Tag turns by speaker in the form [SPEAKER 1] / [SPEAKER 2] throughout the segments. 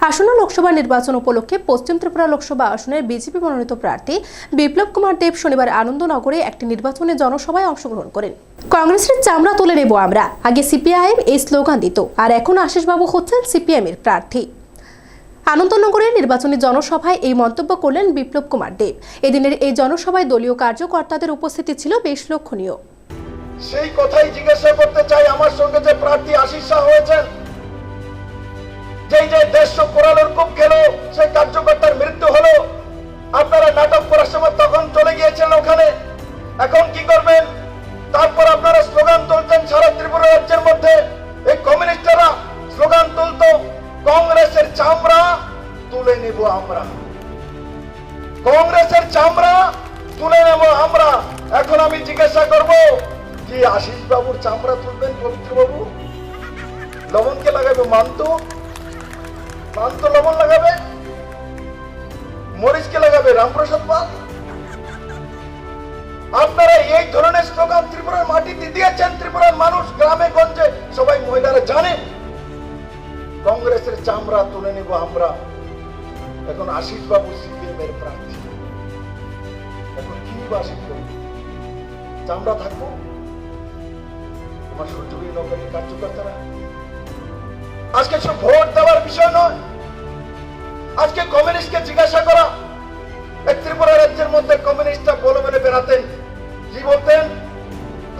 [SPEAKER 1] আসন্ন লোকসভা নির্বাচন উপলক্ষে পশ্চিম ত্রিপুরা লোকসভা আসনের বিজেপি মনোনীত প্রার্থী বিপ্লব কুমার দেব শনিবার আনন্দনগরে একটি নির্বাচনী জনসভায় অংশগ্রহণ করেন। কংগ্রেসের চামড়া তুলে নেব আমরা, আগে সিপিআইএম এই স্লোগান দিত, আর এখন আশিসবাবু হচ্ছেন সিপিএম এর প্রার্থী। আনন্দনগরের নির্বাচনী জনসভায় এই মন্তব্য করলেন বিপ্লব কুমার দেব। এদিনের এই জনসভায় দলীয় কার্যকর্তাদের উপস্থিতি ছিল বেশ লক্ষণীয়।
[SPEAKER 2] সেই কথাই জিজ্ঞাসা করতে চাই, আমার সঙ্গে যে প্রার্থী আশিস শাহ হয়েছেন, যে দেড়শো কোরালের কূপ খেলো, সেই কার্যকর্তার মৃত্যু হলো, আপনারা নাটক করার সময় তখন চলে গিয়েছেন ওখানে, এখন কি করবেন? তারপর আপনারা স্লোগান তুলতেন সারা ত্রিপুরা রাজ্যের মধ্যে। এই কমিউনিস্টরা স্লোগান তুলতো, কংগ্রেসের চামড়া তুলে নেব আমরা, কংগ্রেসের চামড়া তুলে নেব আমরা। এখন আমি জিজ্ঞাসা করব, কি আশিস বাবুর চামড়া তুলবেন পবিত্র বাবু? লবণকে লাগাবে মান্তু, মান্তু লবণ লাগাবে, মরিচকে লাগাবে রামপ্রসাদ পাল। আপনারা এই ধরনের স্লোগান ত্রিপুরার মাটিতে দিয়েছেন। ত্রিপুরার মানুষ গ্রামে গঞ্জে সবাই মহিলারা জানে কংগ্রেসের চামড়া তুলে নেব আমরা। এখন আশিস বাবু সিপিএম এর প্রার্থী, এখন কি আশিস বাবু চামড়া থাকবো? তোমার সূর্যবীর নগরের কার্যকর্তারা আজকে শুধু ভোট দেওয়ার বিষয় নয়, আজকে কমিউনিস্টকে জিজ্ঞাসা করা। ত্রিপুরা রাজ্যের মধ্যে কমিউনিস্টরা বলে বলে বেড়াতেন, কি বলতেন?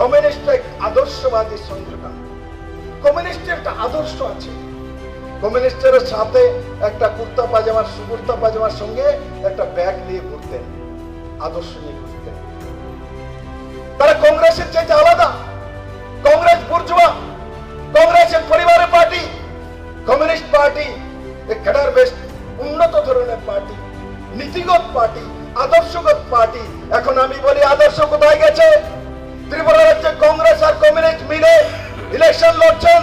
[SPEAKER 2] কমিউনিস্ট এক আদর্শবাদী সংগঠন, কমিউনিস্টের একটা আদর্শ আছে। কমিউনিস্টের সাথে একটা কুর্তা পাজামার, সুকুর্তা পাজামার সঙ্গে একটা ব্যাগ নিয়ে ঘুরতেন, আদর্শ নিয়ে ঘুরতেন। তারা কংগ্রেসের চাইতে আলাদা। কংগ্রেস বুর্জোয়া, কংগ্রেসের পরিবারের পার্টি। কমিউনিস্ট পার্টি এক ক্যাডার বেস, উন্নত ধরনের পার্টি, নীতিগত পার্টি, আদর্শগত পার্টি। এখন আমি বলি, আদর্শ কোথায় গেছে? ত্রিপুরা রাজ্যে কংগ্রেস আর কমিউনিস্ট মিলে ইলেকশন লড়ছেন।